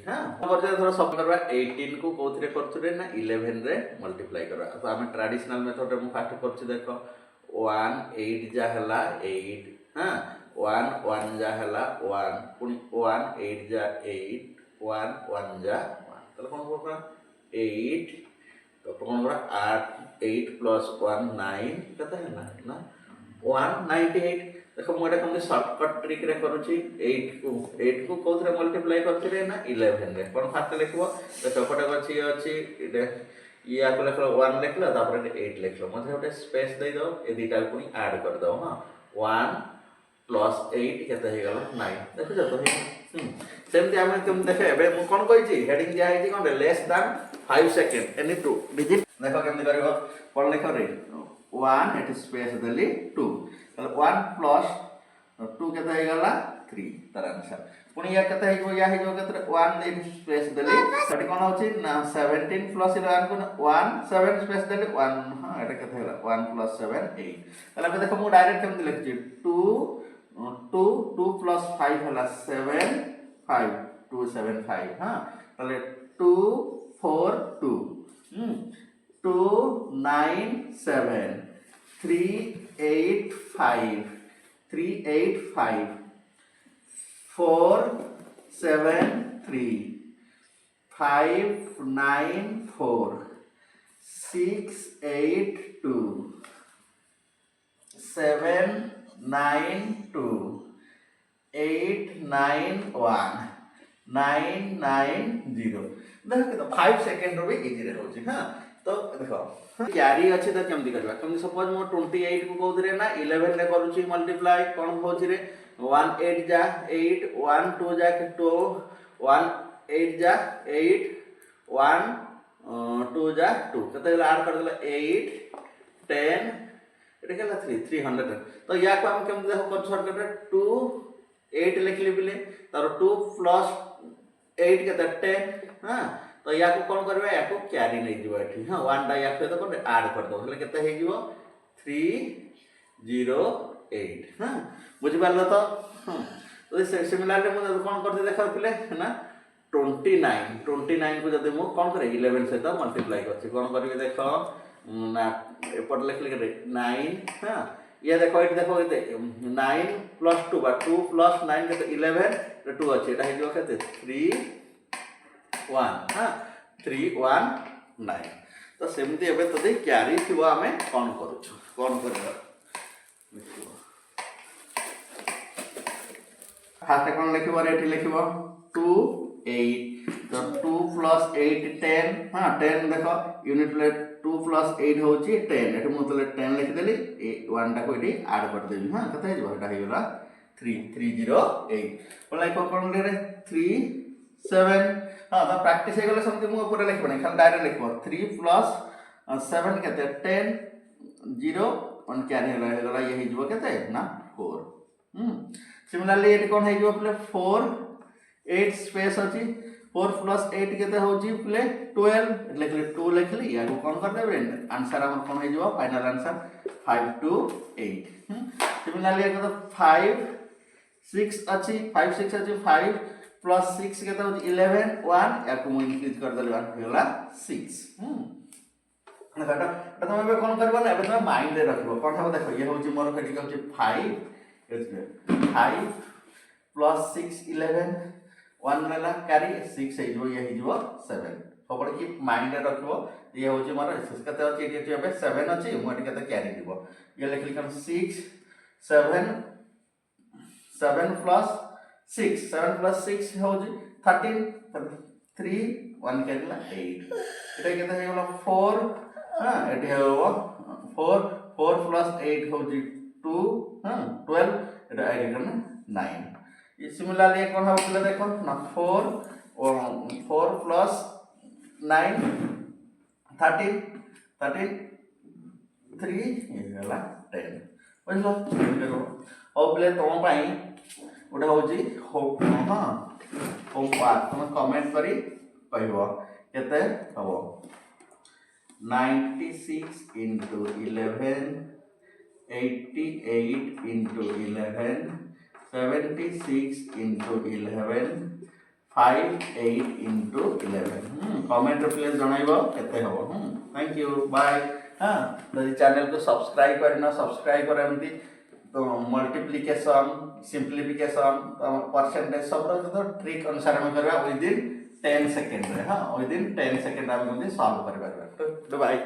हाँ थोड़ा सब करवा 18 को कोथरे करथुरे ना 11 रे मल्टीप्लाई करवा तो हम ट्रेडिशनल मेथड रे मु फास्ट करछि देखो 1 8 जा हला 8 हाँ 1 1 जा हला 1 पुनी 1 8 जा 8 1 1 जा 1 तले कोन होबा 8 तो कोन होबा 8 प्लस 1 9 कते है ना 198 देखो मुझे कम शॉर्टकट ट्रिक रे करूची 8 को कोथरे मल्टीप्लाई करथिले ना 11 रे कोन फास्ट लिखबो देखो फटा अछि अछि ये आपको लिखलो 1 लिखलो तापर 8 लिखलो मतलब गोटे स्पेस दे दो ए दुटा को ऐड कर दो हां 1 प्लस 8 केते हे गेलो 9 देखो तो सेमती हम तुम देखे एबे मु कोन कहि छी हेडिंग दिया है कोन less than 5 second any two digit देखो केमती करबो कोन लिखो रे 1 एट स्पेस देली 2 ताले 1 प्लस 2 केते हे गेला 3 तार आंसर पुनी या केते हे या हे केते 1 दे स्पेस देली सटी कोन होची ना 17 प्लस 11 को 1 7 स्पेस देली 1 हां एटा केते हेला 1 प्लस 7 8 ताले अब देखो मु डायरेक्ट केमती लिखछि 2 प्लस 5 हेला 7 5 2 7 5 हां ताले 2 4 2 2 9 7 3 8 5 3 8 5 4 7 3 5 9 4 6 8 2 7 9 2 8 9 1 9 9 0 देखो तो 5 सेकंड रो भी इजी रे होची हां तो देखो क्यारी अछि त केमदी करबा केमदी सपोज मो 28 को कहउतरे ना 11 रे करूची मल्टीप्लाई कोन होची रे 1 8 जा 8 1 2 जा 2 1 8 जा 8 1 2 जा 2 कते ऐड कर देला 8 10 एटा केला 300 तो या को हम केमदी देखो कर शॉर्टकट 2 8 लिखली बिले तार 2 प्लस 8 केते 10 हां तो या को कोन करबे या को कैरी नै दिबो एठी हां 1 डा या पे तो कोन ऐड कर दो हले केते हे जीवो 308 हां बुझि पारलो तो हां तो सिमिलरली मु कोन करते देखा पिले ना 29 को जदि मु कोन करे 11 से तो मल्टीप्लाई करछि कोन करबे देखो ना एपट लिखले के 9 हां ये देखो इट देखो केते 9 प्लस 2 बा 2 प्लस 9 केते 11 2 अछि एटा हे जीवो केते 3 1 हां 319 तो सेमती एबे तदे क्यारी थिबो हमें कोन करूछु कोन करबा लिखिबो फास्ट कोन लिखिबो एठी लिखिबो 2 8 तो 2 प्लस 8 10 हां 10 देखो यूनिट ले 2 प्लस 8 होची 10 एठी मतलब 10 लिख देली 1 टा को एठी ऐड कर देली हां कते हे एटा हे गेला 308 बोला कोन रे 3 7 हाँ तो प्रैक्टिस हे गले समथि मु ऊपर लिखबो नै खाली डायरेक्ट लिखबो 3 प्लस 7 केते 10 0 1 कैरी हे गला ये हे जबो केते ना 4 सिमिलरली एटी कोन हे जबो प्ले 4 8 स्पेस अछि 4 प्लस 8 केते होची प्ले 12 लिखले 2 लिखली या को कोन कर देबे आंसर हमर कोन हे जबो फाइनल आंसर 5 to 8 सिमिलरली को 5 6 अछि 5 6 अछि 5 प्लस 6 केता हो 11 1 या को इंक्रीज कर देले 1 होला 6 ना काटा तो हम कोन करबो ना एबे तुम माइंड रे रखबो कोन हम देखो ये होची मोर फेटी होची 5 5 प्लस 6 11 1 लेला कैरी 6 हे जो ये हे जो 7 सबड़ की माइंड रे रखबो ये होची मोर केते होची एटी एबे 7 अछि मो एटी केते कैरी दिबो ये लिखली कम 6 7 प्लस 6 7 plus 6 होजी 13 3 1 केला 8 एटा केते हे गेला 4 हां एटी हेबो 4 plus 8 होजी 2 हां 12 एटा ऐड करना 9 ये सिमिलरली कोन हो बोले देखो ना 4 और 4 plus 9 13 3 ये गेला 10 बुझलो देखो ओ बोले तुम पाई ओटा होजी होप हां होप पार्ट तुम कमेंट करी कहबो केते हबो 96 into 11 88 into 11 76 into 11 5 8 into 11 comment please जनइब केते हबो थैंक यू बाय हाँ तो चैनल को सब्सक्राइब करना सब्सक्राइब कर एमती तो मल्टीप्लिकेशन सिंप्लीफिकेशन परसेंटेज सब जो ट्रिक अनुसार हम करबा विदिन 10 सेकंड रे हाँ विदिन 10 सेकंड हम सॉल्व कर पारबा तो बाय।